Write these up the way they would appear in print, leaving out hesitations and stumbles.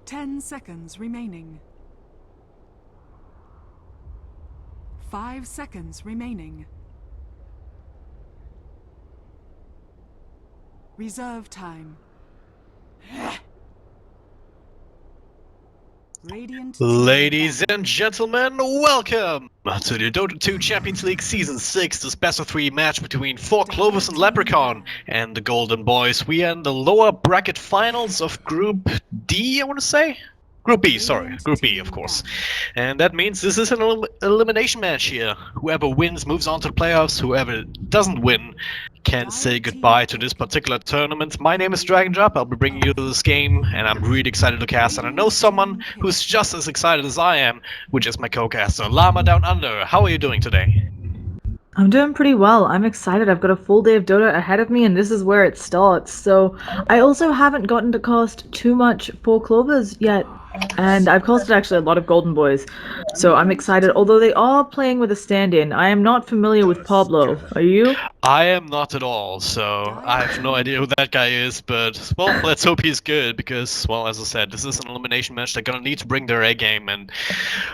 10 seconds remaining. 5 seconds remaining. Reserve time. Ladies and gentlemen, welcome to the Dota 2 Champions League Season 6, this best of 3 match between 4Clovers and Lepricon and the Golden Boys. We are in the lower bracket finals of Group D, I want to say? Group B, sorry. Group B, of course. And that means this is an elimination match here. Whoever wins moves on to the playoffs, whoever doesn't win can say goodbye to this particular tournament. My name is Dragon Drop, I'll be bringing you to this game, and I'm really excited to cast, and I know someone who's just as excited as I am, which is my co-caster, Llama Down Under. How are you doing today? I'm doing pretty well. I'm excited. I've got a full day of Dota ahead of me, and this is where it starts. So I also haven't gotten to cast too much 4Clovers yet, and I've casted actually a lot of Golden Boys. So I'm excited, although they are playing with a stand-in. I am not familiar with Pablo. Are you? I am not at all, so I have no idea who that guy is, but, well, let's hope he's good, because, well, as I said, this is an elimination match. They're gonna need to bring their A-game, and,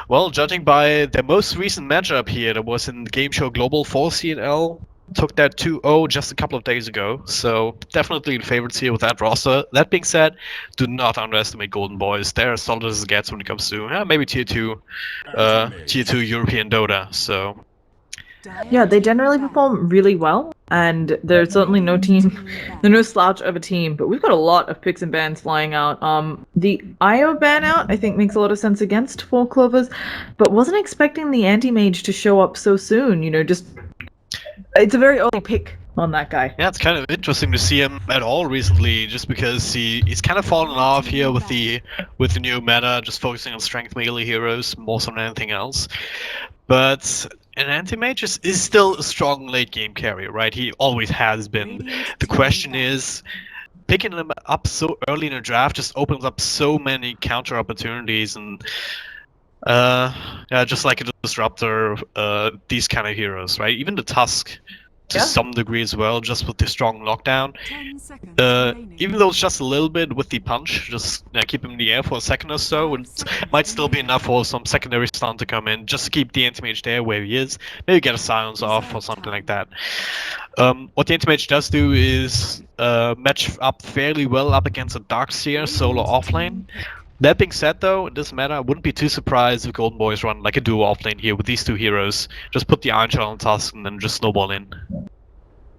well, judging by their most recent matchup here, that was in the game show Global, 4C&L took that 2-0 just a couple of days ago, so definitely the favorites here with that roster. That being said, do not underestimate Golden Boys. They're as solid as it gets when it comes to, maybe tier 2 European Dota, so... Yeah, they generally perform really well, and there's certainly no team, there's no slouch of a team, but we've got a lot of picks and bans flying out. The IO ban out, I think, makes a lot of sense against 4Clovers, but wasn't expecting the anti-mage to show up so soon, you know, just... It's a very early pick on that guy. Yeah, it's kind of interesting to see him at all recently, just because he's kind of fallen off here with the new meta, just focusing on strength melee heroes more so than anything else. But an anti-mage is still a strong late game carry, right? He always has been. The question is, picking him up so early in the draft just opens up so many counter opportunities, and yeah, just like a disruptor, these kind of heroes, right? Even the Tusk to some degree as well, just with the strong lockdown. Even though it's just a little bit with the punch, just keep him in the air for a second or so, it might still be enough for some secondary stun to come in, just to keep the anti-mage there where he is. Maybe get a silence off or something like that. What the anti-mage does do is match up fairly well up against a Darkseer solo offlane. That being said, though, in this meta, I wouldn't be too surprised if Golden Boys run like a duo offlane here with these two heroes. Just put the Iron Shell on Tusk and then just snowball in.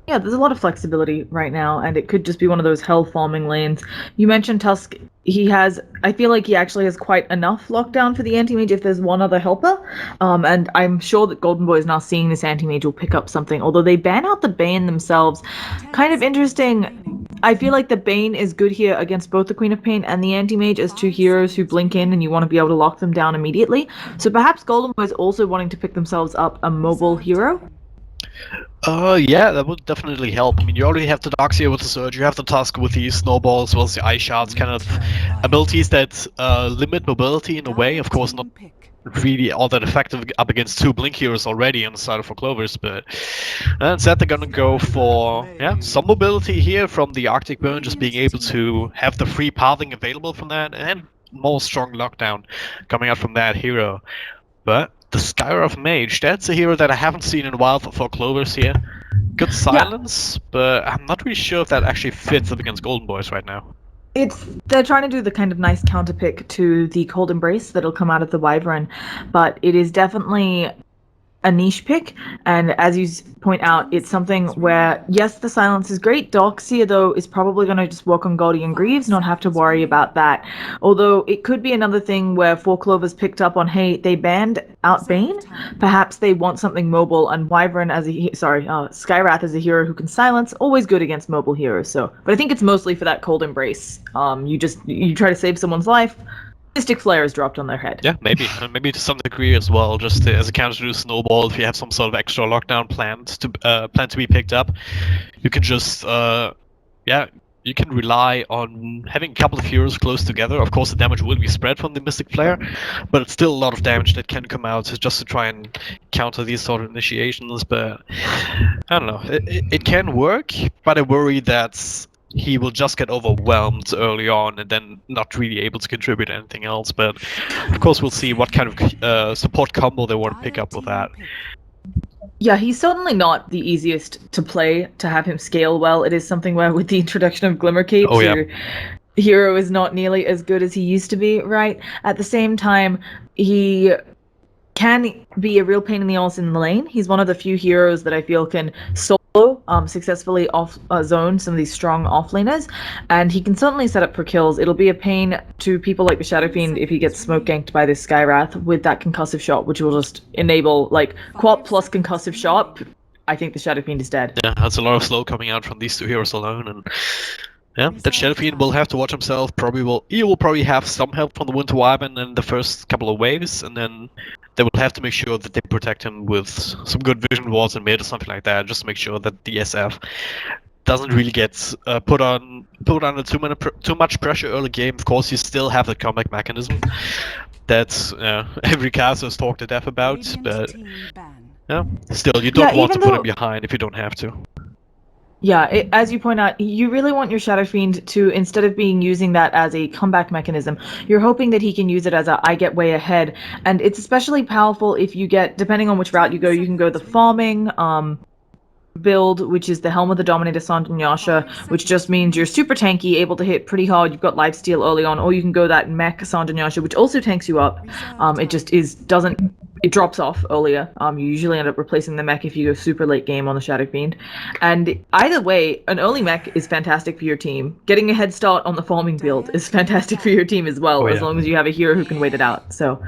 Yeah, there's a lot of flexibility right now, and it could just be one of those hell farming lanes. You mentioned Tusk. I feel like he actually has quite enough lockdown for the anti-mage if there's one other helper. And I'm sure that Golden Boys now seeing this anti-mage will pick up something, although they ban out the Bane themselves. Kind of interesting. I feel like the Bane is good here against both the Queen of Pain and the anti-mage as two heroes who blink in and you want to be able to lock them down immediately. So perhaps Golden Boys also wanting to pick themselves up a mobile hero. Yeah, that would definitely help. I mean, you already have the Darkseer with the Surge, you have the Tusk with the Snowball, as well as the Ice Shards, kind of abilities that limit mobility in a way. Of course, not really all that effective up against two Blink heroes already on the side of 4Clovers, but instead they're gonna go for, some mobility here from the Arctic Burn, just being able to have the free pathing available from that, and more strong lockdown coming out from that hero. But the Skywrath Mage, that's a hero that I haven't seen in a while for 4Clovers here. Good silence, but I'm not really sure if that actually fits up against Golden Boys right now. They're trying to do the kind of nice counter pick to the Cold Embrace that'll come out of the Wyvern, but it is definitely a niche pick, and as you point out, it's something where, yes, the silence is great. Darkseer, though, is probably going to just work on Guardian Greaves, not have to worry about that. Although, it could be another thing where 4Clovers picked up on, hey, they banned out Bane. Perhaps they want something mobile, and Wyvern as Skywrath as a hero who can silence, always good against mobile heroes. So, but I think it's mostly for that Cold Embrace. You try to save someone's life, Mystic Flare is dropped on their head. Yeah, maybe to some degree as well, just as a counter to Snowball. If you have some sort of extra lockdown planned to be picked up, you can just you can rely on having a couple of heroes close together. Of course, the damage will be spread from the Mystic Flare, but it's still a lot of damage that can come out just to try and counter these sort of initiations. But I don't know, it can work, but I worry that he will just get overwhelmed early on and then not really able to contribute anything else. But of course, we'll see what kind of support combo they want to pick up with that. Yeah, he's certainly not the easiest to play, to have him scale well. It is something where with the introduction of Glimmer Capes, your hero is not nearly as good as he used to be, right? At the same time, he can be a real pain in the ass in the lane. He's one of the few heroes that I feel can solo successfully off zone some of these strong offlaners, and he can certainly set up for kills. It'll be a pain to people like the Shadow Fiend if he gets smoke ganked by this Skywrath with that concussive shot, which will just enable like Quap plus concussive shot. I think the Shadow Fiend is dead. Yeah, that's a lot of slow coming out from these two heroes alone, and yeah, that Shadow Fiend will have to watch himself. He will probably have some help from the Winter Wyvern in the first couple of waves, and then they will have to make sure that they protect him with some good vision wards in mid or something like that, just to make sure that the SF doesn't really get put under too much pressure early game. Of course, you still have the comeback mechanism that every caster has talked to death about, but yeah, still you don't want to put him behind if you don't have to. Yeah, as you point out, you really want your Shadow Fiend to, instead of using that as a comeback mechanism, you're hoping that he can use it as a I get way ahead. And it's especially powerful if you get, depending on which route you go, you can go the farming build, which is the Helm of the Dominator Sanjanyasha, which just means you're super tanky, able to hit pretty hard, you've got lifesteal early on, or you can go that mech Sanjanyasha, which also tanks you up. It just it drops off earlier. You usually end up replacing the mech if you go super late game on the Shadow Fiend. And either way, an early mech is fantastic for your team. Getting a head start on the farming build is fantastic for your team as well, as long as you have a hero who can wait it out. So,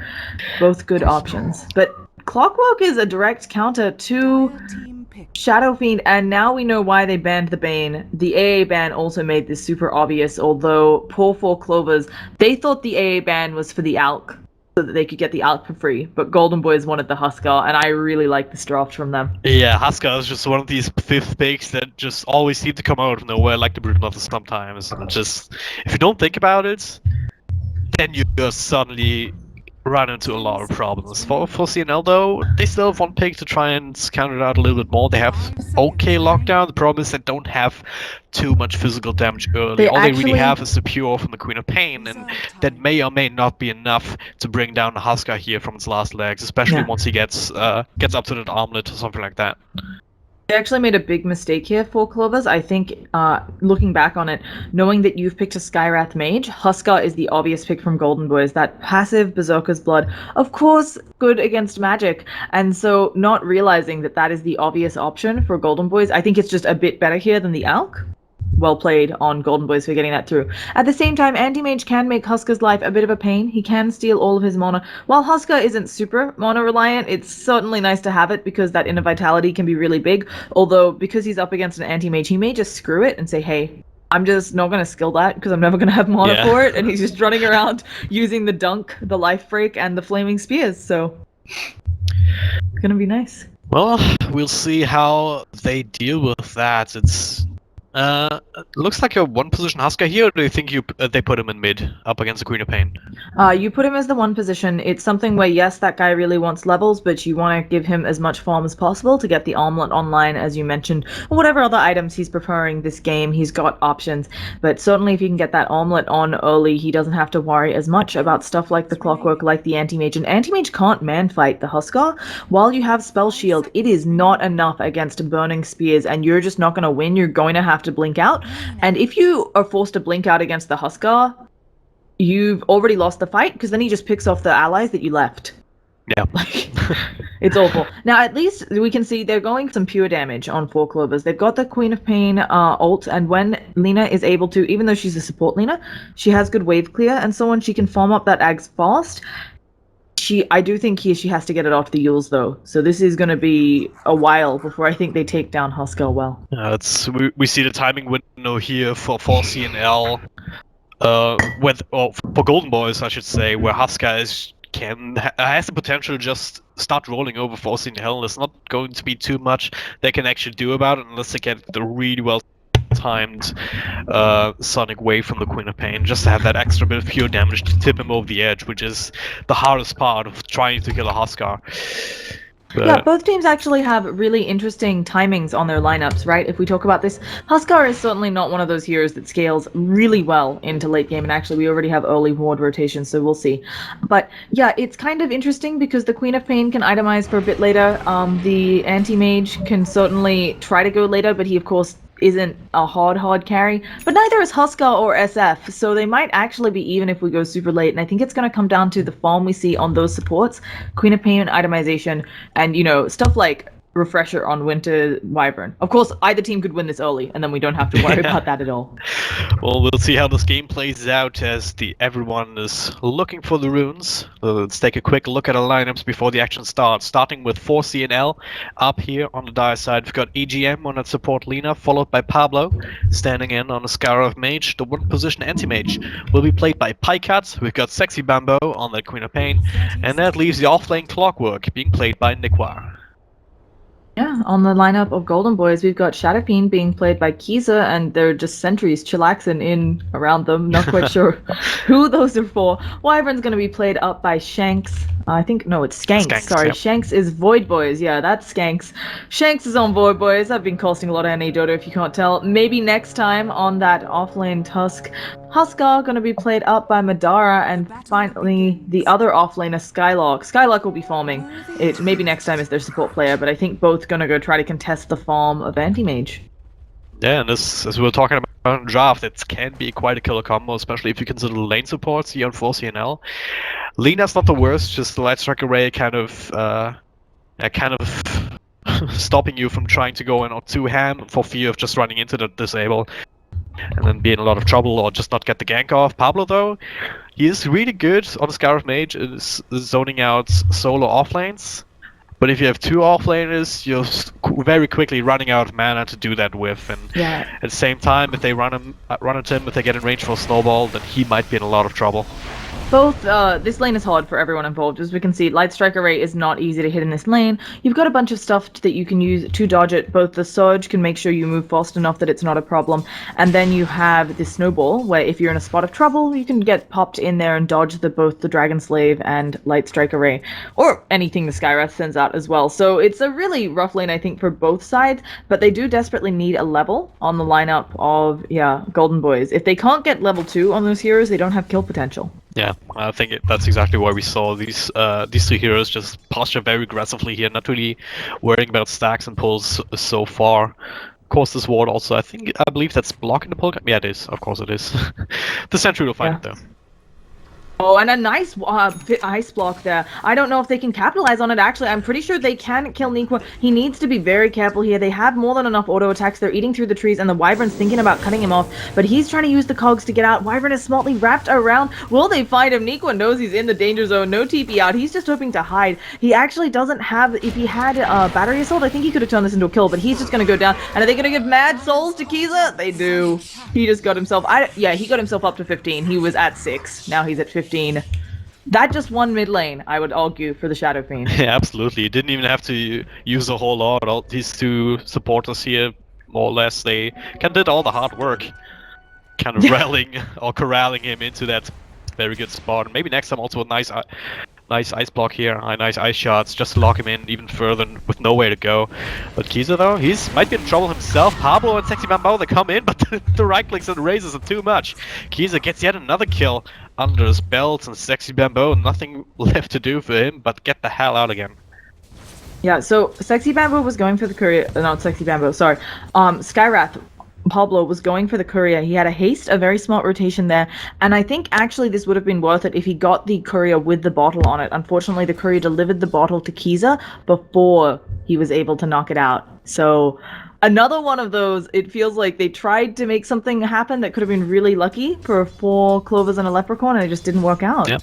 both good options. But Clockwork is a direct counter to Shadow Fiend, and now we know why they banned the Bane. The AA ban also made this super obvious, although poor 4Clovers, they thought the AA ban was for the Alk, so that they could get the Alk for free, but Golden Boys wanted the Huskar, and I really like this draft from them. Yeah, Huskar is just one of these fifth picks that just always seem to come out of nowhere, like the Brood Mother sometimes, and just, if you don't think about it, then you just suddenly run into a lot of problems. For 4C&L though, they still have one pick to try and counter it out a little bit more. They have okay lockdown. The problem is they don't have too much physical damage early. All they really have is the Pure from the Queen of Pain, and that may or may not be enough to bring down the Huskar here from its last legs, especially once he gets up to that armlet or something like that. They actually made a big mistake here, 4Clovers. I think, looking back on it, knowing that you've picked a Skywrath Mage, Huskar is the obvious pick from Golden Boys. That passive Berserker's Blood, of course, good against magic. And so not realizing that that is the obvious option for Golden Boys, I think it's just a bit better here than the Alk. Well played on Golden Boys for getting that through. At the same time, Anti-Mage can make Huskar's life a bit of a pain. He can steal all of his mana. While Huskar isn't super mana-reliant, it's certainly nice to have it because that Inner Vitality can be really big. Although, because he's up against an Anti-Mage, he may just screw it and say, hey, I'm just not going to skill that because I'm never going to have mana for it. And he's just running around using the Dunk, the Life Break, and the Flaming Spears. So, it's going to be nice. Well, we'll see how they deal with that. It's looks like a one-position Huskar here, or do you think they put him in mid, up against the Queen of Pain? You put him as the one position. It's something where, yes, that guy really wants levels, but you want to give him as much farm as possible to get the armlet online, as you mentioned, or whatever other items he's preferring this game. He's got options, but certainly if you can get that armlet on early, he doesn't have to worry as much about stuff like the Clockwork, like the Anti-Mage. And Anti-Mage can't man-fight the Huskar. While you have Spell Shield, it is not enough against Burning Spears, and you're just not going to win. You're going to have to blink out, and if you are forced to blink out against the Huskar, you've already lost the fight because then he just picks off the allies that you left. Yeah. It's awful. Now at least we can see they're going some pure damage on 4Clovers. They've got the Queen of Pain ult, and when Lena is able to, even though she's a support Lena, she has good wave clear and so on, she can farm up that Ags fast. I do think she has to get it off the Yules though, so this is going to be a while before I think they take down Huskar well. We see the timing window here for 4C&L, for Golden Boys, I should say, where Huskar has the potential to just start rolling over 4C&L. There's not going to be too much they can actually do about it unless they get the really well timed Sonic Wave from the Queen of Pain, just to have that extra bit of pure damage to tip him over the edge, which is the hardest part of trying to kill a Huskar. Yeah, both teams actually have really interesting timings on their lineups, right? If we talk about this, Huskar is certainly not one of those heroes that scales really well into late game, and actually we already have early ward rotation, so we'll see. But yeah, it's kind of interesting because the Queen of Pain can itemize for a bit later. The anti-mage can certainly try to go later, but he of course isn't a hard carry, but neither is Huskar or SF, so they might actually be even if we go super late, and I think it's going to come down to the farm we see on those supports, Queen of Pain itemization, and stuff like Refresher on Winter Wyvern. Of course, either team could win this early, and then we don't have to worry about that at all. Well, we'll see how this game plays out as everyone is looking for the runes. Let's take a quick look at our lineups before the action starts. Starting with 4C&L up here on the dire side. We've got EGM on that support Lina, followed by Pablo, standing in on the Scar of Mage. The one position anti-mage will be played by Pycat. We've got Sexy Bambo on that Queen of Pain, and that leaves the offlane Clockwork being played by Nikwa. Yeah, on the lineup of Golden Boys, we've got Shadowfiend being played by Kiza, and they're just sentries chillaxing in around them. Not quite sure who those are for. Wyvern's going to be played up by Shanks. I think, no, it's Skanks. Sorry, yep. Shanks is Void Boys. Yeah, that's Skanks. Shanks is on Void Boys. I've been costing a lot of NA Dota if you can't tell. Maybe next time on that offlane Tusk. Huskar going to be played up by Madara, and finally the other offlaner Skylark. Skylark will be farming. It maybe next time is their support player, but I think both going to go try to contest the farm of Anti-Mage. Yeah, and this, as we were talking about in draft, it can be quite a killer combo, especially if you consider the lane supports here on 4C&L. Lina's not the worst, just the Light Strike Array kind of stopping you from trying to go in on 2 ham for fear of just running into the disable and then be in a lot of trouble or just not get the gank off. Pablo, though, he is really good on the Scar of Mage, is zoning out solo offlanes. But if you have 2 offlaners, you're very quickly running out of mana to do that with. And at the same time, if they run at him, if they get in range for a snowball, then he might be in a lot of trouble. Both, this lane is hard for everyone involved. As we can see, Light Strike Array is not easy to hit in this lane. You've got a bunch of stuff that you can use to dodge it. Both the Surge can make sure you move fast enough that it's not a problem. And then you have the Snowball, where if you're in a spot of trouble, you can get popped in there and dodge both the Dragon Slave and Light Strike Array. Or anything the Skywrath sends out as well. So it's a really rough lane, I think, for both sides. But they do desperately need a level on the lineup of, Golden Boys. If they can't get level 2 on those heroes, they don't have kill potential. Yeah, I think that's exactly why we saw these 2 heroes just posture very aggressively here, not really worrying about stacks and pulls so far. Of course, this ward also, I believe that's blocking the pull. Yeah, it is. Of course it is. The sentry will find it though. Oh, and a nice ice block there. I don't know if they can capitalize on it, actually. I'm pretty sure they can kill Nikwa. He needs to be very careful here. They have more than enough auto attacks. They're eating through the trees, and the Wyvern's thinking about cutting him off, but he's trying to use the cogs to get out. Wyvern is smartly wrapped around. Will they find him? Nikwa knows he's in the danger zone. No TP out. He's just hoping to hide. He actually doesn't have... If he had Battery Assault, I think he could have turned this into a kill, but he's just going to go down. And are they going to give Mad Souls to Kiza? They do. He just got himself... he got himself up to 15. He was at 6. Now he's at 15. That just won mid lane, I would argue, for the Shadow Fiend. Yeah, absolutely. You didn't even have to use a whole lot. All these 2 supporters here, more or less, they did all the hard work. Kind of rallying or corralling him into that very good spot. And maybe next time also a nice ice block here, nice ice shots, just to lock him in even further with nowhere to go. But Kiza, though, might be in trouble himself. Pablo and Sexy Bambo, they come in, but the right clicks and raises are too much. Kiza gets yet another kill under his belt, and Sexy Bambo, nothing left to do for him but get the hell out again. Yeah, so Sexy Bambo was going for the courier, not Sexy Bambo, sorry. Skywrath, Pablo was going for the courier. He had a haste, a very smart rotation there, and I think actually this would have been worth it if he got the courier with the bottle on it. Unfortunately, the courier delivered the bottle to Kiza before he was able to knock it out. So another one of those, it feels like they tried to make something happen that could have been really lucky for 4 Clovers and a Lepricon, and it just didn't work out. Yep.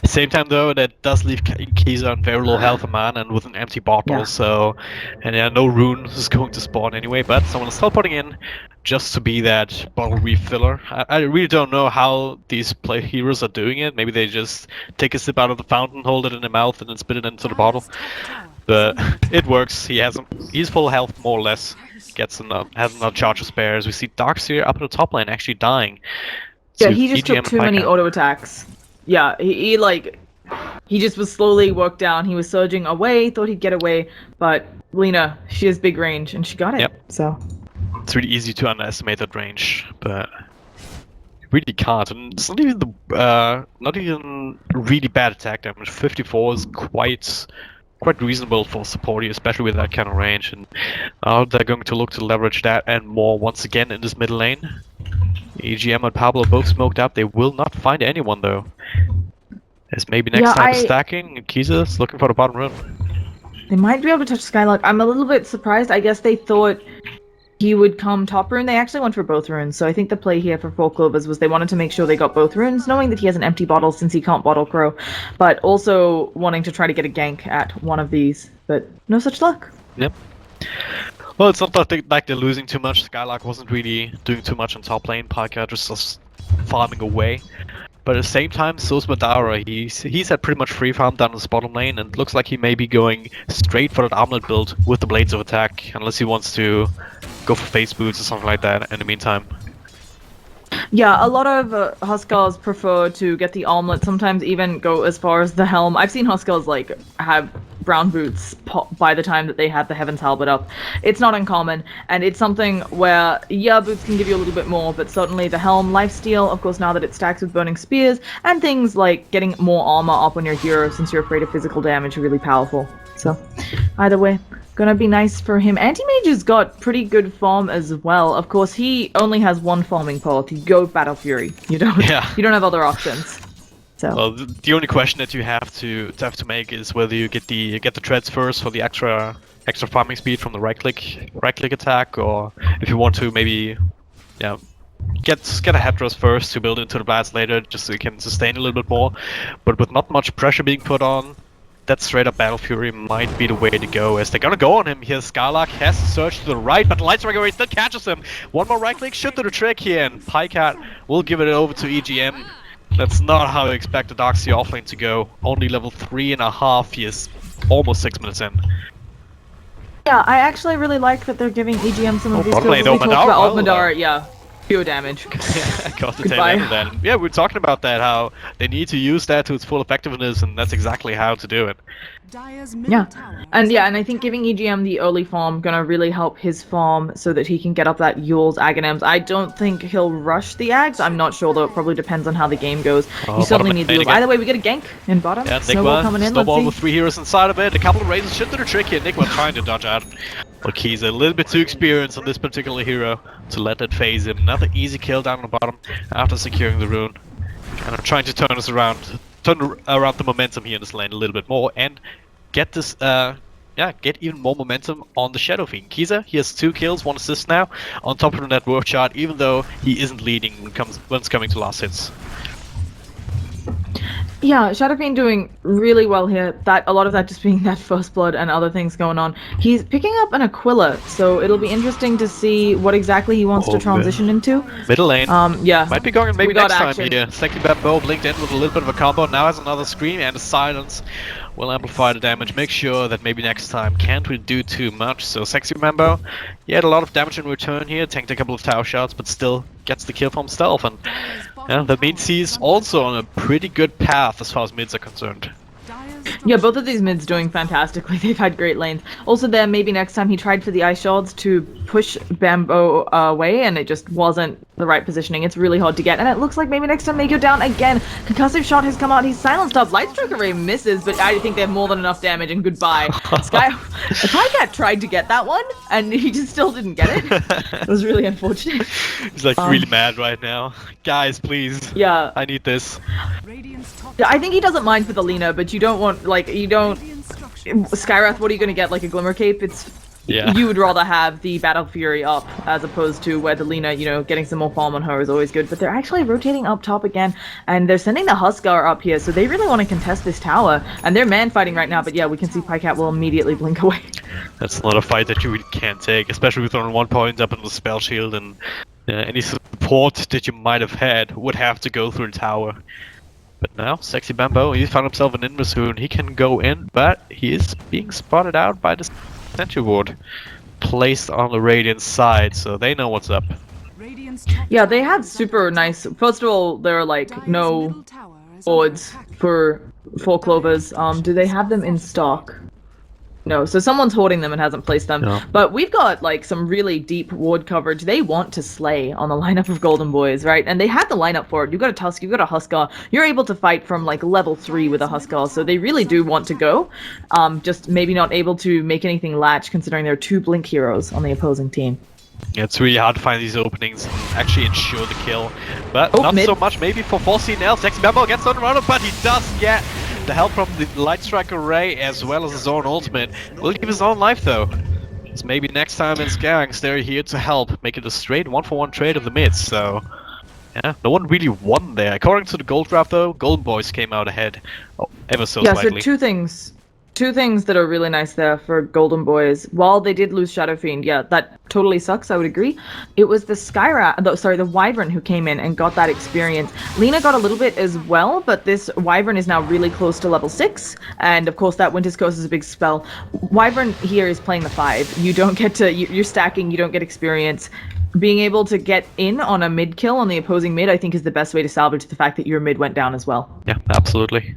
Same time though, that does leave Kiza on very low health man and with an empty bottle, so... And no rune is going to spawn anyway, but someone is still putting in just to be that bottle refiller. I really don't know how these heroes are doing it. Maybe they just take a sip out of the fountain, hold it in their mouth, and then spit it into the bottle. But it works. He's full health more or less. Has enough charge of spares. We see Darkseer up in the top lane actually dying. Yeah, he just took too many auto attacks. Yeah, he he just was slowly worked down. He was surging away, thought he'd get away, but Lena, she has big range, and she got it. Yep. So It's really easy to underestimate that range, but you really can't. And it's not even not even really bad attack damage. 54 is quite reasonable for supporting, especially with that kind of range. And now they're going to look to leverage that and more once again in this middle lane. EGM and Pablo both smoked up. They will not find anyone though. As maybe next time stacking, and Kiza's looking for the bottom rune. they might be able to touch Skylark. I'm a little bit surprised. I guess they thought he would come top rune. They actually went for both runes. So I think the play here for 4 Clovers was they wanted to make sure they got both runes, knowing that he has an empty bottle since he can't bottle crow, but also wanting to try to get a gank at one of these. But no such luck. Yep. Well, it's not like they're losing too much. Skylark wasn't really doing too much on top lane. Parker just farming away. But at the same time, so's Madara. He's had pretty much free farm down in his bottom lane, and it looks like he may be going straight for that armlet build with the Blades of Attack, unless he wants to go for face boots or something like that in the meantime. Yeah, a lot of Huskars prefer to get the armlet, sometimes even go as far as the helm. I've seen Huskars like have brown boots by the time that they have the Heaven's Halberd up. It's not uncommon, and it's something where, yeah, boots can give you a little bit more, but certainly the helm, lifesteal, of course now that it stacks with burning spears, and things like getting more armor up on your hero since you're afraid of physical damage are really powerful. So, either way, gonna be nice for him. Anti-Mage has got pretty good farm as well. Of course, he only has one farming path. You go Battle Fury. You don't have other options. So. Well, the only question that you have to make is whether you get the treads first for the extra farming speed from the right click attack, or if you want to maybe get a head thrust first to build into the blast later, just so you can sustain a little bit more. But with not much pressure being put on, that straight up Battle Fury might be the way to go, as they're gonna go on him here. Skylark has to surge to the right, but the Light Striker still catches him. One more right click should do the trick here, and Pycat will give it over to EGM. That's not how I expect the Darkseer offlane to go. Only level 3.5, he is almost 6 minutes in. Yeah, I actually really like that they're giving EGM some of these skills. We talked about Madara, yeah. Pure damage. Got the tail end of that. Yeah, we were talking about that, how they need to use that to its full effectiveness, and that's exactly how to do it. Yeah, and I think giving EGM the early farm gonna really help his farm so that he can get up that Yule's Aghanim's. I don't think he'll rush the Ags. I'm not sure though. It probably depends on how the game goes. You certainly need the Yules. Either way, we get a gank in bottom. Yeah, Snowball coming in. Snowball with 3 heroes inside of it. A couple of raises should do the trick here. Nigma trying to dodge out. Look, he's a little bit too experienced on this particular hero to let that phase him. Another easy kill down on the bottom after securing the rune. Kind of trying to turn around the momentum here in this lane a little bit more, and get this, get even more momentum on the Shadow Fiend. Kiza, he has 2 kills, 1 assist now, on top of the net worth chart, even though he isn't leading when it's coming to last hits. Yeah, Shadow Fiend doing really well here. A lot of that just being that first blood and other things going on. He's picking up an Aquila, so it'll be interesting to see what exactly he wants to transition into. Middle lane. Yeah. Might be going maybe next time here. Second Bamboo blinked in with a little bit of a combo. Now has another scream, and the silence will amplify the damage. Make sure that maybe next time can't we do too much. So Sexy Mambo, he had a lot of damage in return here, tanked a couple of tower shots, but still gets the kill from stealth, and that means he's also on a pretty good path as far as mids are concerned. Yeah, both of these mids doing fantastically. They've had great lanes. Also there, maybe next time he tried for the ice shards to push Bamboo away, and it just wasn't the right positioning. It's really hard to get, and it looks like maybe next time they go down again. Concussive shot has come out. He's silenced up. Light Striker Ray misses, but I think they have more than enough damage, and goodbye. Pycat tried to get that one, and he just still didn't get it. It was really unfortunate. He's like really mad right now. Guys, please. Yeah. I need this. I think he doesn't mind for the Lina, but you don't want, Skywrath, what are you gonna get, like a Glimmer Cape? You would rather have the Battle Fury up, as opposed to where the Lina, getting some more farm on her is always good. But they're actually rotating up top again, and they're sending the Huskar up here, so they really want to contest this tower. And they're man-fighting right now, but yeah, we can see Pycat will immediately blink away. That's not a fight that you really can't take, especially with only 1 point up in the spell shield, and any support that you might have had would have to go through the tower. But now, Sexy Bamboo, he found himself an Invis soon. He can go in, but he is being spotted out by the sentry ward placed on the Radiant side, so they know what's up. Yeah, they had super nice. First of all, there are like no odds for 4 Clovers. Do they have them in stock? No, so someone's hoarding them and hasn't placed them. No. But we've got like some really deep ward coverage. They want to slay on the lineup of Golden Boys, right? And they have the lineup for it. You've got a Tusk, you've got a Huskar. You're able to fight from like level 3 with a Huskar, so they really do want to go. Just maybe not able to make anything latch considering there are 2 Blink heroes on the opposing team. Yeah, it's really hard to find these openings and actually ensure the kill. But not mid. so much maybe for 4C&L. Sexy Bambo gets on the runner, but he does get the help from the Light Strike Array as well as his own ultimate. Will give his own life though. So maybe next time in Scarings they're here to help make it a straight 1-for-1 trade of the mids. So yeah, no one really won there. According to the gold draft though, Golden Boys came out ahead ever so slightly. So two things that are really nice there for Golden Boys. While they did lose Shadow Fiend, yeah, that totally sucks, I would agree. It was the Wyvern who came in and got that experience. Lena got a little bit as well, but this Wyvern is now really close to level 6, and of course that Winter's Curse is a big spell. Wyvern here is playing the 5. You don't get to, you're stacking, you don't get experience. Being able to get in on a mid kill on the opposing mid, I think is the best way to salvage the fact that your mid went down as well. Yeah, absolutely.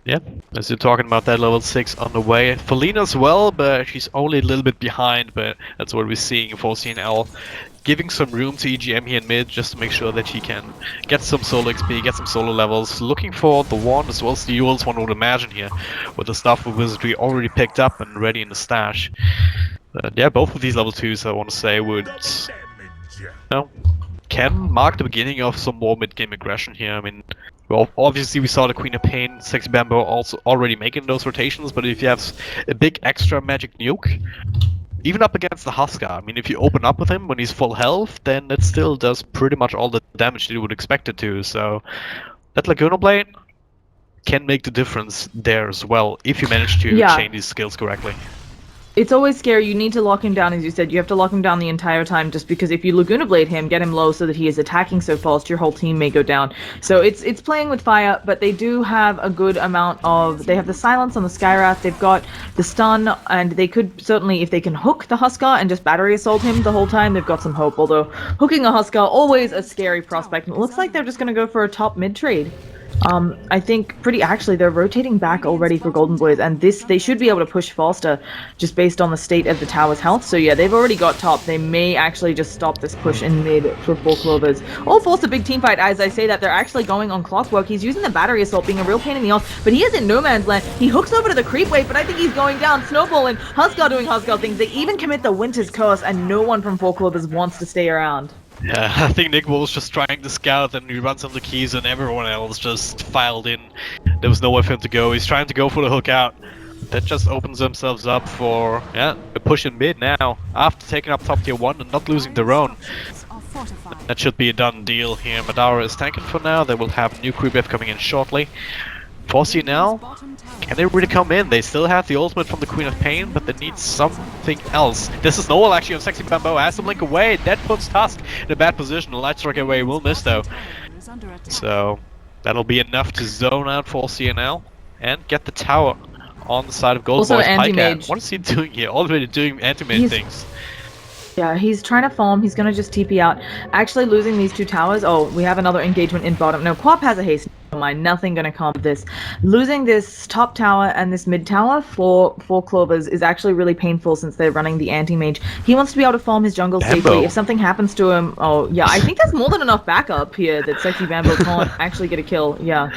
Yeah, as you're talking about that level 6 on the way. For Lena as well, but she's only a little bit behind, but that's what we're seeing for 4C&L. Giving some room to EGM here in mid, just to make sure that she can get some solo XP, get some solo levels. Looking for the wand as well as the Yules, one would imagine here, with the stuff with Wizardry already picked up and ready in the stash. But yeah, both of these level 2s I want to say would, can mark the beginning of some more mid-game aggression here. I mean, well, obviously we saw the Queen of Pain, Sexy Bambo also already making those rotations, but if you have a big extra magic nuke, even up against the Huskar, I mean, if you open up with him when he's full health, then it still does pretty much all the damage that you would expect it to, so that Laguna Blade can make the difference there as well, if you manage to chain these skills correctly. It's always scary. You need to lock him down, as you said. You have to lock him down the entire time, just because if you Laguna Blade him, get him low so that he is attacking so fast, your whole team may go down. So it's playing with fire, but they do have a good amount of... They have the silence on the Skywrath, they've got the stun, and they could certainly, if they can hook the Huskar and just battery assault him the whole time, they've got some hope. Although, hooking a Huskar, always a scary prospect. And it looks like they're just going to go for a top mid trade. I think actually they're rotating back already for Golden Boys, and they should be able to push faster just based on the state of the tower's health. So yeah, they've already got top. They may actually just stop this push in mid for 4 Clovers. All force a big team fight. As I say that, they're actually going on Clockwork. He's using the battery assault, being a real pain in the ass, but he is in no man's land. He hooks over to the creep wave, but I think he's going down. Snowball and Huskar doing Huskar things. They even commit the Winter's Curse, and no one from 4 Clovers wants to stay around. Yeah, I think Nick was just trying to scout and he runs on the keys and everyone else just filed in. There was nowhere for him to go. He's trying to go for the hook out. That just opens themselves up for, a push in mid now. After taking up top tier 1 and not losing their own. That should be a done deal here. Madara is tanking for now. They will have a new creep wave coming in shortly. 4C&L, can they really come in? They still have the ultimate from the Queen of Pain, but they need something else. This is Noel actually on Sexy Bambo, has to blink away. That puts Tusk in a bad position. The Light Strike away will miss though. So that'll be enough to zone out 4C&L and get the tower on the side of Golden Boys. Anti-Mage. What is he doing here? Already doing anti-mage things. Yeah, he's trying to farm. He's gonna just TP out. Actually losing these 2 towers. Oh, we have another engagement in bottom. No, Quap has a haste. Never mind, nothing gonna come of this. Losing this top tower and this mid tower for 4 Clovers is actually really painful since they're running the anti-mage. He wants to be able to farm his jungle safely. If something happens to him, oh yeah, I think there's more than enough backup here that Sexy Bambo can't actually get a kill. Yeah.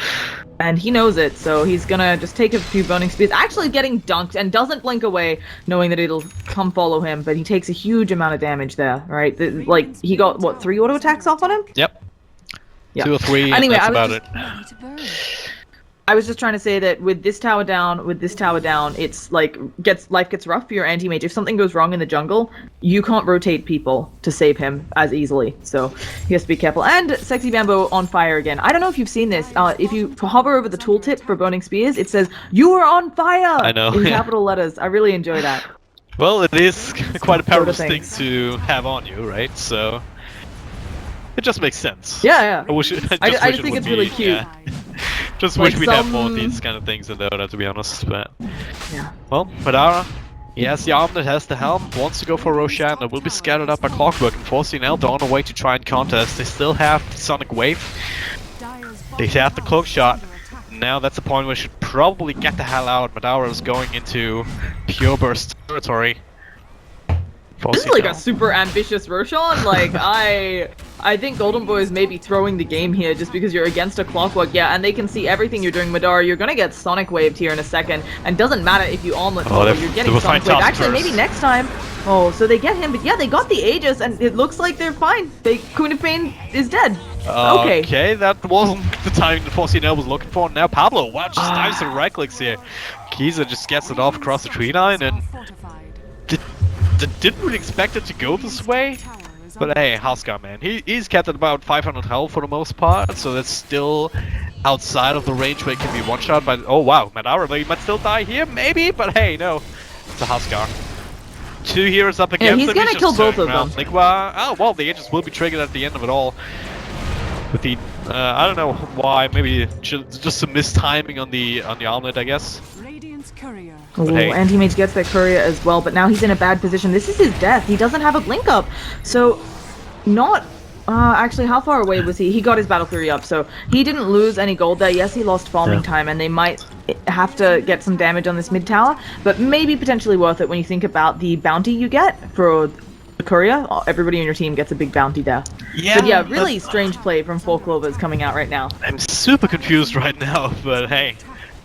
And he knows it, so he's gonna just take a few burning spears. Actually getting dunked and doesn't blink away, knowing that it'll come follow him, but he takes a huge amount of damage there, right? Like, he got, what, 3 auto attacks off on him? Yep. Yeah. 2 or 3, anyway, that's about it. I was just trying to say that with this tower down, it's like life gets rough for your anti-mage. If something goes wrong in the jungle, you can't rotate people to save him as easily. So he has to be careful. And Sexy Bambo on fire again. I don't know if you've seen this. If you hover over the tooltip for burning spears, it says "You are on fire" I know, in capital letters. I really enjoy that. Well, it is quite a perilous thing to have on you, right? So it just makes sense. Yeah. I just think it's really cute. Yeah. Just wish we'd have more of these kind of things in Dota, to be honest, but... Yeah. Well, Madara, he has the arm that has the helm, wants to go for Roshan, and will be scattered up by Clockwork, and 4C&L they're on the way to try and contest. They still have the Sonic Wave, they have the Cloak Shot, now that's the point where we should probably get the hell out. Madara is going into pure burst territory. This is like a super ambitious Roshan. Like, I think Golden Boy is maybe throwing the game here just because you're against a clockwork. Yeah, and they can see everything you're doing, Madara. You're gonna get Sonic Waved here in a second, and doesn't matter if you armlet you're getting Sonic Waved. Actually, maybe next time. Oh, so they get him, but yeah, they got the Aegis, and it looks like they're fine. Queen of Pain is dead. Okay. Okay, that wasn't the timing the 4C&L was looking for. Now Pablo, wow, just dives and right clicks here. Kiza just gets it off across the tree line, and didn't really expect it to go this way. But hey, Huskar, man, he's kept at about 500 health for the most part, so that's still outside of the range where it can be one-shot by... Oh wow, Madara, he might still die here, maybe? But hey, no, it's a Huskar. 2 heroes up against him. He's gonna kill both of them. Oh well, the Aegis will be triggered at the end of it all. With the, I don't know why, maybe just some mistiming on the armlet, I guess. Oh, hey. Anti-Mage gets that courier as well, but now he's in a bad position. This is his death. He doesn't have a blink up. So, not... actually, how far away was he? He got his Battle Fury up, so he didn't lose any gold there. Yes, he lost farming time, and they might have to get some damage on this mid tower, but maybe potentially worth it when you think about the bounty you get for the courier. Everybody on your team gets a big bounty there. Yeah, but yeah, really strange play from 4 Clovers coming out right now. I'm super confused right now, but hey.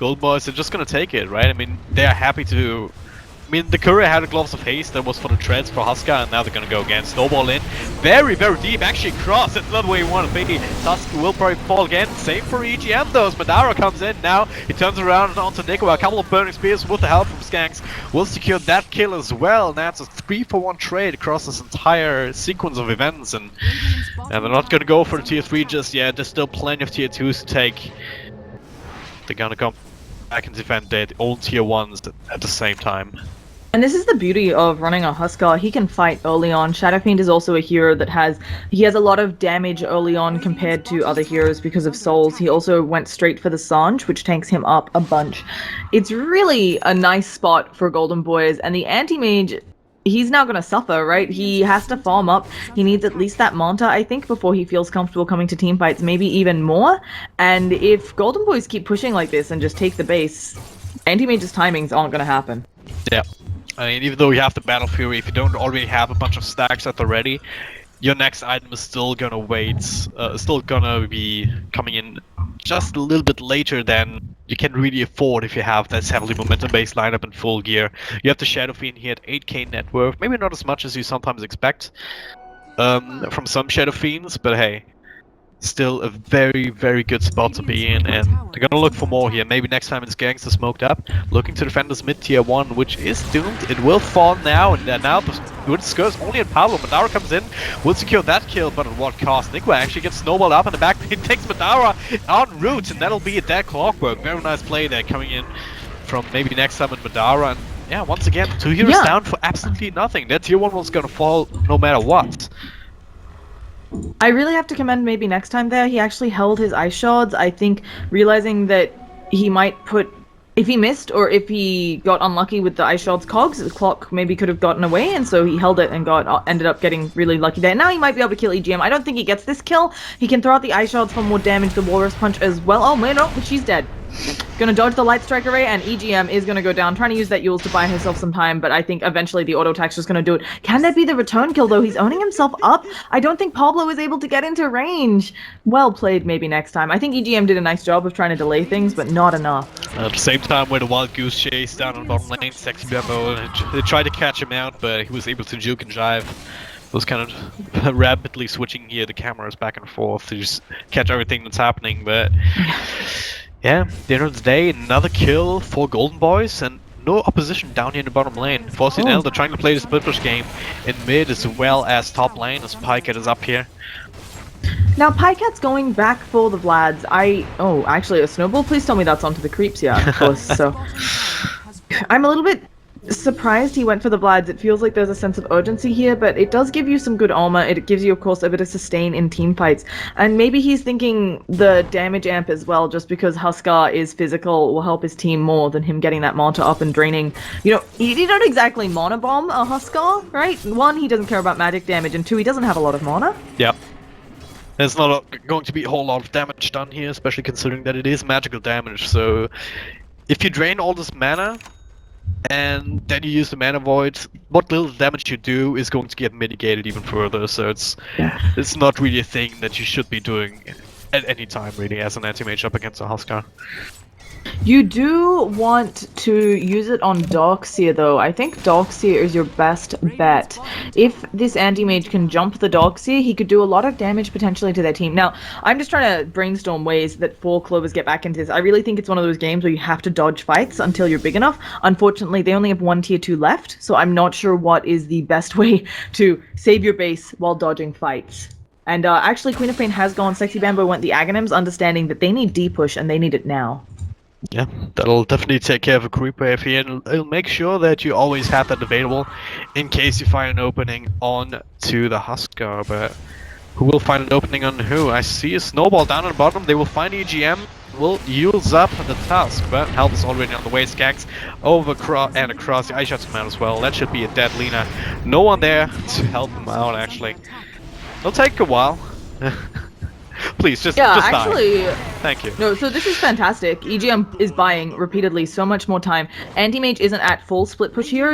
Gold Boys are just gonna take it, right? I mean, they are happy to... I mean, the courier had a Gloves of Haste that was for the treads for Huskar, and now they're gonna go again. Snowball in. Very, very deep. Actually, cross. That's not where you want to be. Tusk will probably fall again. Same for EGM, though. As Madara comes in now. He turns around onto Nico. A couple of Burning Spears with the help from Skanks will secure that kill as well. Now it's a 3-for-1 trade across this entire sequence of events, and they're not gonna go for the tier 3 just yet. There's still plenty of tier 2s to take. They're gonna come back and defend their own tier 1s at the same time. And this is the beauty of running a Huskar. He can fight early on. Shadow Fiend is also a hero that has a lot of damage early on compared to other heroes because of souls. He also went straight for the Sange, which tanks him up a bunch. It's really a nice spot for Golden Boys, and the Anti-Mage, he's now going to suffer, right? He has to farm up. He needs at least that Manta, I think, before he feels comfortable coming to team fights, maybe even more. And if Golden Boys keep pushing like this and just take the base, Anti-Mage's timings aren't going to happen. Yeah. I mean, even though you have the Battle Fury, if you don't already have a bunch of stacks at the ready, your next item is still gonna wait, still gonna be coming in just a little bit later than you can really afford if you have this heavily momentum-based lineup in full gear. You have the Shadow Fiend here at 8k net worth, maybe not as much as you sometimes expect from some Shadow Fiends, but hey, still a very, very good spot to be in, and they're gonna look for more here. Maybe next time it's Gangster smoked up, looking to defend this mid tier 1, which is doomed. It will fall now, and now the good skirts only at Pablo. Madara comes in, will secure that kill, but at what cost? Nico actually gets snowballed up in the back. He takes Madara en route, and that'll be a dead clockwork. Very nice play there coming in from maybe next time with Madara, and yeah, once again, 2 heroes down for absolutely nothing. That tier 1 was gonna fall no matter what. I really have to commend maybe next time there. He actually held his ice shards. I think realizing that he might put, if he missed or if he got unlucky with the ice shards cogs, the clock maybe could have gotten away, and so he held it and ended up getting really lucky there. Now he might be able to kill EGM. I don't think he gets this kill. He can throw out the ice shards for more damage, the Walrus Punch as well. Oh man, no, she's dead. Gonna dodge the Light Strike Array, and EGM is gonna go down, trying to use that Yules to buy himself some time, but I think eventually the auto attack's just gonna do it. Can that be the return kill, though? He's owning himself up. I don't think Pablo is able to get into range. Well played, maybe next time. I think EGM did a nice job of trying to delay things, but not enough. At the same time, with the Wild Goose Chase down on bottom lane, Sexy Bimbo, they tried to catch him out, but he was able to juke and jive. Was kind of rapidly switching here the cameras back and forth to just catch everything that's happening, but yeah, at the end of the day, another kill for Golden Boys, and no opposition down here in the bottom lane. 4C&L, they're trying to play the split push game in mid as well as top lane, as Pycat is up here. Now, Pycat's going back for the Vlads. Oh, actually, a snowball? Please tell me that's onto the creeps, yeah, of course, so. I'm a little bit surprised he went for the Vlads. It feels like there's a sense of urgency here, but it does give you some good armor. It gives you, of course, a bit of sustain in team fights. And maybe he's thinking the damage amp as well, just because Huskar is physical, will help his team more than him getting that Manta up and draining. You know, you don't exactly mana bomb a Huskar, right? 1, he doesn't care about magic damage, and 2, he doesn't have a lot of mana. Yep. There's not going to be a whole lot of damage done here, especially considering that it is magical damage. So if you drain all this mana and then you use the mana void, what little damage you do is going to get mitigated even further. So it's not really a thing that you should be doing at any time, really, as an anti-mage up against a Huskar. You do want to use it on Darkseer, though. I think Darkseer is your best bet. If this anti-mage can jump the Darkseer, he could do a lot of damage potentially to their team. Now, I'm just trying to brainstorm ways that 4 Clovers get back into this. I really think it's one of those games where you have to dodge fights until you're big enough. Unfortunately, they only have 1 tier 2 left, so I'm not sure what is the best way to save your base while dodging fights. And actually, Queen of Pain has gone. Sexy Bambo went the Aghanims, understanding that they need D-push and they need it now. Yeah, that'll definitely take care of a creep wave here, and it'll make sure that you always have that available in case you find an opening on to the Huskar. But who will find an opening on who? I see a snowball down at the bottom. They will find EGM, will use up the task, but help is already on the way. Skanks over and across the ice shots command as well. That should be a dead Lina. No one there to help him out, actually. It'll take a while. Please, just actually, die. Thank you. No, so this is fantastic. EGM is buying repeatedly so much more time. Anti-Mage isn't at full split push here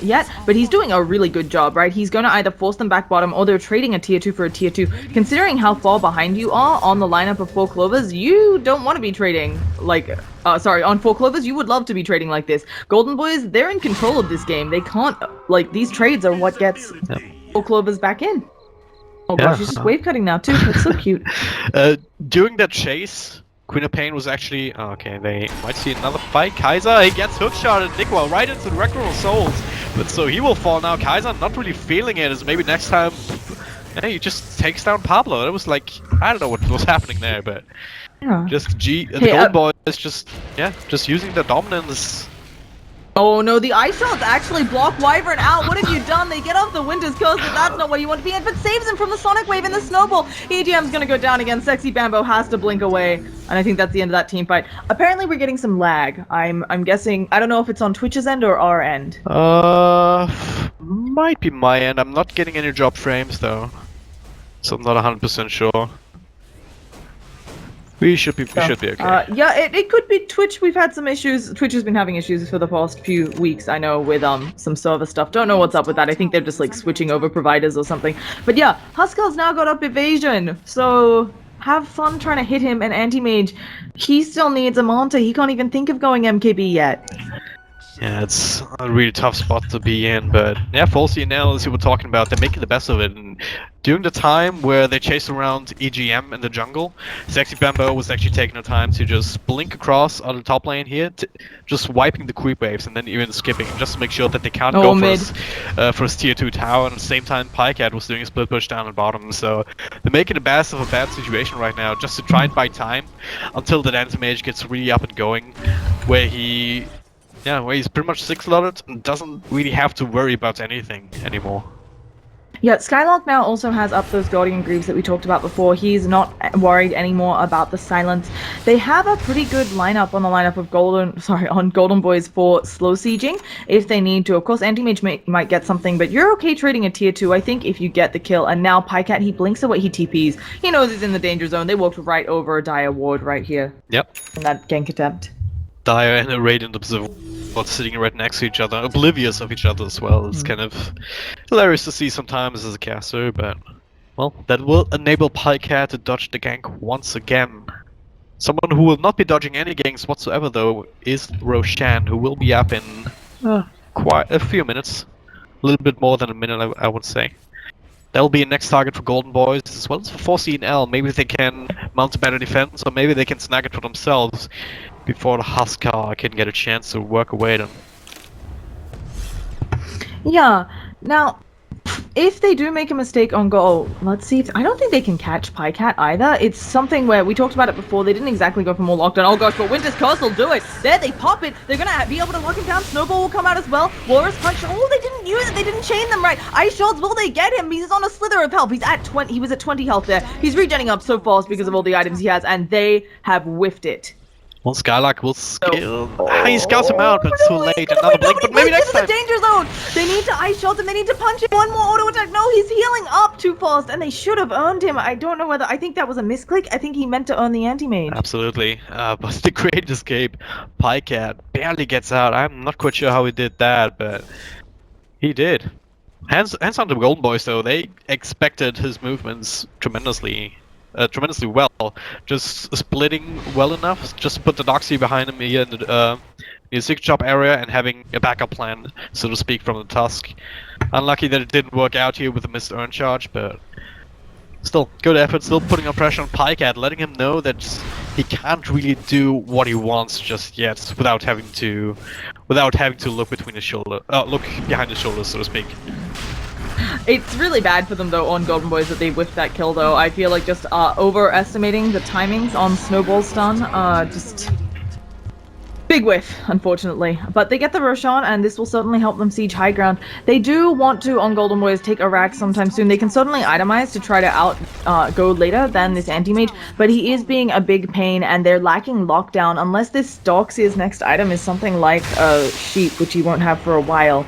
yet, but he's doing a really good job, right? He's going to either force them back bottom or they're trading a tier 2 for a tier 2. Considering how far behind you are on the lineup of 4 Clovers, you don't want to be trading like... on 4 Clovers, you would love to be trading like this. Golden Boys, they're in control of this game. They can't... Like, these trades are what gets 4 Clovers back in. Oh gosh, he's just wave cutting now too. That's so cute. During that chase, Queen of Pain was actually... okay, they might see another fight. Kaiser, he gets hookshotted. Nickwell right into the Record of Souls. But so he will fall now. Kaiser not really feeling it, as maybe next time... Yeah, he just takes down Pablo. It was like... I don't know what was happening there, but... Just the Golden Boy is just... Yeah, just using the dominance... Oh no, the ice shots actually block Wyvern out. What have you done? They get off the Winter's Curse, but that's not where you want to be in, but saves him from the Sonic Wave and the Snowball. EGM's gonna go down again. Sexy Bambo has to blink away, and I think that's the end of that team fight. Apparently we're getting some lag. I'm guessing, I don't know if it's on Twitch's end or our end. Might be my end. I'm not getting any drop frames though, so I'm not 100% sure. We should be okay. Yeah, it could be Twitch. We've had some issues. Twitch has been having issues for the past few weeks, I know, with some server stuff. Don't know what's up with that. I think they're just like switching over providers or something. But yeah, Huskar's now got up evasion. So have fun trying to hit him. And Anti-Mage, he still needs a Manta. He can't even think of going MKB yet. Yeah, it's a really tough spot to be in, but yeah, 4C&L, as you were talking about, they're making the best of it. And during the time where they chased around EGM in the jungle, Sexy Bambo was actually taking the time to just blink across on the top lane here, just wiping the creep waves and then even skipping, just to make sure that they can't go for his tier 2 tower. And at the same time, Pycat was doing a split push down at bottom, so they're making the best of a bad situation right now, just to try and buy time until the Anti-Mage gets really up and going, where he... Yeah, well, he's pretty much 6-slotted and doesn't really have to worry about anything anymore. Yeah, Skylark now also has up those Guardian Greaves that we talked about before. He's not worried anymore about the silence. They have a pretty good lineup on the lineup of Golden Boys for slow sieging if they need to. Of course, Anti-Mage might get something, but you're okay trading a tier 2, I think, if you get the kill. And now Pycat, he blinks away, he TPs. He knows he's in the danger zone. They walked right over Dire Ward right here. Yep. In that gank attempt. Dire and a Radiant Observer sitting right next to each other, oblivious of each other as well. It's kind of hilarious to see sometimes as a caster, but well, that will enable Pycat to dodge the gank once again. Someone who will not be dodging any ganks whatsoever though is Roshan, who will be up in quite a few minutes. A little bit more than a minute, I would say. That'll be a next target for Golden Boys, as well as for 4C&L. Maybe they can mount a better defense, or maybe they can snag it for themselves before the Huskar can get a chance to work away them. Yeah, now, if they do make a mistake on goal, let's see if... I don't think they can catch Pycat either. It's something where, we talked about it before, they didn't exactly go for more lockdown. Oh gosh, but Winter's Curse will do it. There, they pop it. They're gonna be able to lock him down. Snowball will come out as well. Walrus Punch. Oh, they didn't use it. They didn't chain them right. Ice Shards, will they get him? He's on a slither of health. He was at 20 health there. He's regenning up so fast because of all the items he has, and they have whiffed it. Well, Skylark will skill. He scouts him out, but it's too late. Another blink, but maybe next time. The danger zone. They need to ice shot him. They need to punch him. One more auto attack. No, he's healing up too fast, and they should have earned him. I don't know whether... I think that was a misclick. I think he meant to earn the anti-mage. Absolutely. But the great escape, Pycat barely gets out. I'm not quite sure how he did that, but he did. Hands on the Golden Boys, though. They expected his movements tremendously well. Just splitting well enough, just to put the Doxy behind him here in the six chop area and having a backup plan, so to speak, from the Tusk. Unlucky that it didn't work out here with the missed earn charge, but still, good effort, still putting on pressure on Pycat, letting him know that he can't really do what he wants just yet without having to look between his shoulder, look behind his shoulders, so to speak. It's really bad for them, though, on Golden Boys that they whiffed that kill, though. I feel like just overestimating the timings on Snowball Stun, just... big whiff, unfortunately. But they get the Roshan, and this will certainly help them siege high ground. They do want to, on Golden Boys, take a rack sometime soon. They can certainly itemize to try to go later than this anti-mage, but he is being a big pain, and they're lacking lockdown. Unless this Doxia's next item is something like a sheep, which he won't have for a while,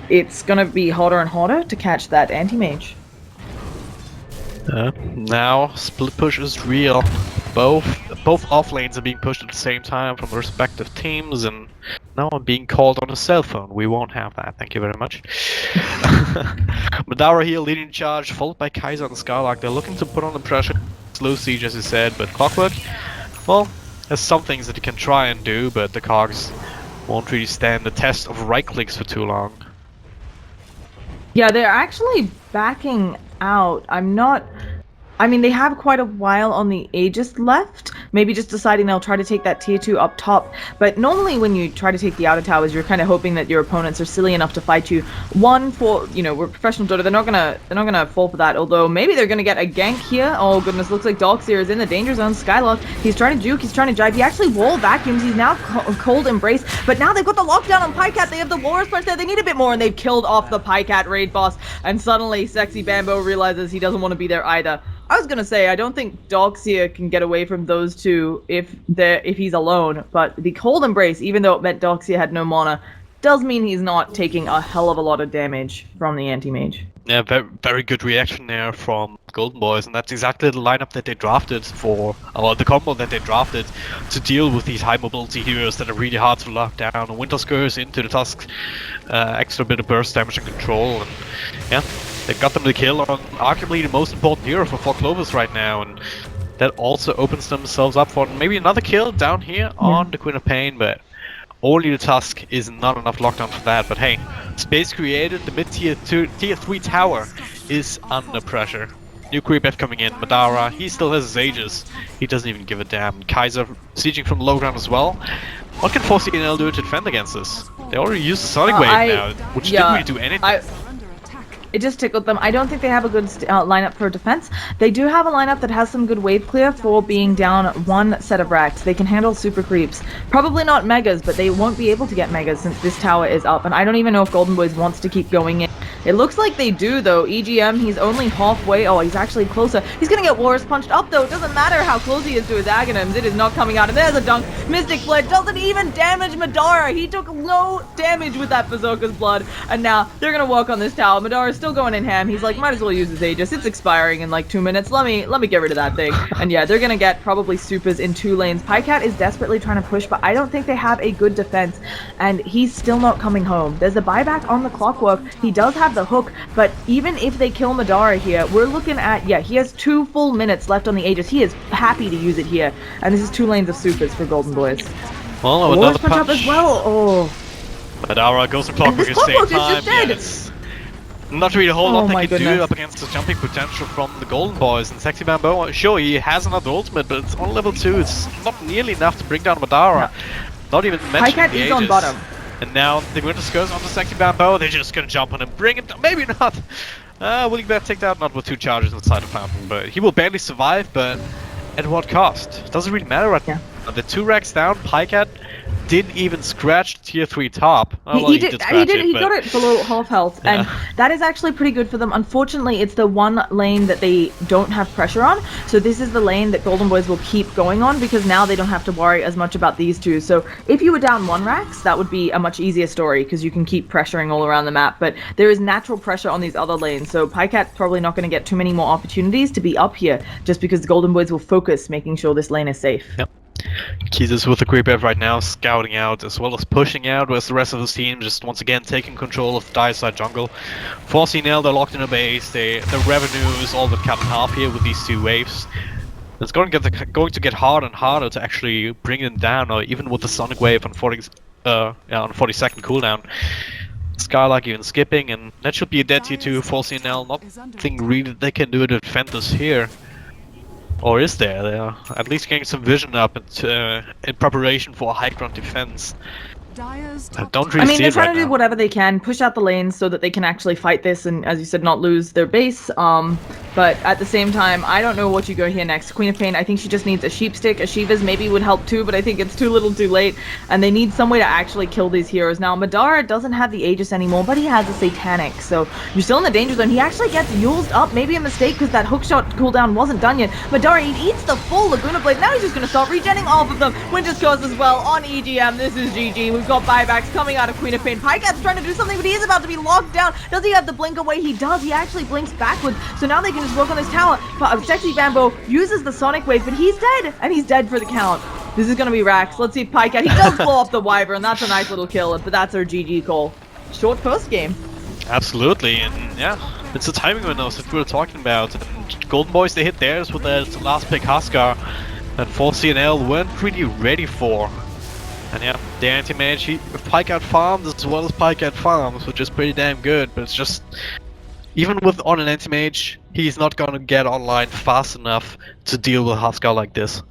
it's gonna be harder and harder to catch that anti-mage. Now, split push is real. Both off lanes are being pushed at the same time from the respective teams, and now I'm being called on a cell phone. We won't have that, thank you very much. Madara here leading charge, followed by Kaiser and Skylark. They're looking to put on the pressure. Slow siege, as you said, but Clockwork, well, there's some things that you can try and do, but the cogs won't really stand the test of right clicks for too long. Yeah, they're actually backing out. I mean, they have quite a while on the Aegis left. Maybe just deciding they'll try to take that tier 2 up top. But normally when you try to take the outer towers, you're kind of hoping that your opponents are silly enough to fight you. One, for, you know, we're professional Dota, they're not gonna fall for that. Although maybe they're gonna get a gank here. Oh goodness, looks like Doxia is in the danger zone. Skylark, he's trying to juke, he's trying to jive. He actually wall vacuums. He's now cold embrace. But now they've got the lockdown on Pycat. They have the Walrus Punch there. They need a bit more, and they've killed off the Pycat raid boss. And suddenly, Sexy Bambo realizes he doesn't want to be there either. I was gonna say, I don't think Doxia can get away from those two if he's alone, but the Cold Embrace, even though it meant Doxia had no mana, does mean he's not taking a hell of a lot of damage from the anti-mage. Yeah, very good reaction there from Golden Boys, and that's exactly the lineup that they drafted for, or the combo that they drafted to deal with these high mobility heroes that are really hard to lock down. Winter Scourge into the Tusk, extra bit of burst damage and control, and yeah, they got them the kill on arguably the most important hero for Clovers right now, and that also opens themselves up for maybe another kill down here on the Queen of Pain, but only the Tusk is not enough lockdown for that. But hey, space created, the mid-tier tier 3 tower is under pressure. New creep F coming in, Madara, he still has his Aegis. He doesn't even give a damn. Kaiser sieging from low ground as well. What can 4C&L do to defend against this? They already used the Sonic Wave now, which didn't really do anything. It just tickled them. I don't think they have a good lineup for defense. They do have a lineup that has some good wave clear for being down one set of racks. They can handle super creeps. Probably not megas, but they won't be able to get megas since this tower is up. And I don't even know if Golden Boys wants to keep going in. It looks like they do, though. EGM, he's only halfway. Oh, he's actually closer. He's gonna get Walrus punched up, though. It doesn't matter how close he is to his Aghanims. It is not coming out. And there's a dunk. Mystic Fled doesn't even damage Madara. He took no damage with that Berserker's Blood. And now they're gonna work on this tower. Madara's still going in ham. He's like, might as well use his Aegis. It's expiring in like 2 minutes. Let me get rid of that thing. And yeah, they're gonna get probably supers in 2 lanes. Pycat is desperately trying to push, but I don't think they have a good defense. And he's still not coming home. There's a buyback on the Clockwork. He does have the hook, but even if they kill Madara here, we're looking at, yeah, he has 2 full minutes left on the Aegis. He is happy to use it here. And this is 2 lanes of supers for Golden Boys. Well, another punch up as well. Oh. Madara goes to Clockwork at the same time. Yeah, it's not really a whole lot they can do up against the jumping potential from the Golden Boys. And Sexy Bambo, sure, he has another ultimate, but it's on level 2. It's not nearly enough to bring down Madara. Not even mentioning Pycat the is on bottom. And now the Winter Scourge onto Sexy Bambo. They're just gonna jump on him, bring it down. Maybe not. Will he better take that? Not with 2 charges inside the fountain, but he will barely survive. But at what cost? Doesn't really matter right now. The 2 racks down. Pycat didn't even scratch tier 3 top. Oh, well, He did. scratch it, He but- got it below half health, and that is actually pretty good for them. Unfortunately, it's the one lane that they don't have pressure on. So this is the lane that Golden Boys will keep going on because now they don't have to worry as much about these two. So if you were down 1 Rax, that would be a much easier story because you can keep pressuring all around the map. But there is natural pressure on these other lanes, so Pycat's probably not going to get too many more opportunities to be up here just because the Golden Boys will focus making sure this lane is safe. Yep. Keys with the creep wave right now, scouting out as well as pushing out, whereas the rest of his team just once again taking control of the dire side jungle. 4C&L, they're locked in a base. The revenue is all but cut in half here with these 2 waves. It's going to get harder and harder to actually bring them down, or even with the Sonic Wave on 40-second cooldown. Skylark even skipping, and that should be a dead tier 2. 4C&L, nothing really they can do to defend this here. Or is there? They are at least getting some vision up in preparation for a high ground defense. I don't really see they're it trying right to do now. whatever they can, push out the lanes so that they can actually fight this and, as you said, not lose their base. But at the same time, I don't know what you go here next. Queen of Pain, I think she just needs a sheep stick. A Shiva's maybe would help too, but I think it's too little too late. And they need some way to actually kill these heroes. Now, Madara doesn't have the Aegis anymore, but he has a Satanic. So you're still in the danger zone. He actually gets used up. Maybe a mistake because that hookshot cooldown wasn't done yet. Madara, he eats the full Laguna Blade. Now he's just going to start regenning off of them. Winter's Curse as well on EGM. This is GG. We've got buybacks coming out of Queen of Pain. Pycat's trying to do something, but he is about to be locked down. Does he have the blink away? He does. He actually blinks backwards. So now they can just work on this tower. But Sexy Bamboo uses the Sonic Wave, but he's dead. And he's dead for the count. This is going to be Rax. Let's see if Pycat. He does blow up the Wyvern. That's a nice little kill. But that's our GG call. Short first game. Absolutely, and yeah, it's the timing windows that we were talking about. And Golden Boys, they hit theirs with that last pick Huskar that 4C&L weren't really ready for. And yeah, the anti-mage, Pycat farms as well as Pycat farms, which is pretty damn good, but it's just, even on an anti-mage, he's not gonna get online fast enough to deal with Huskar like this.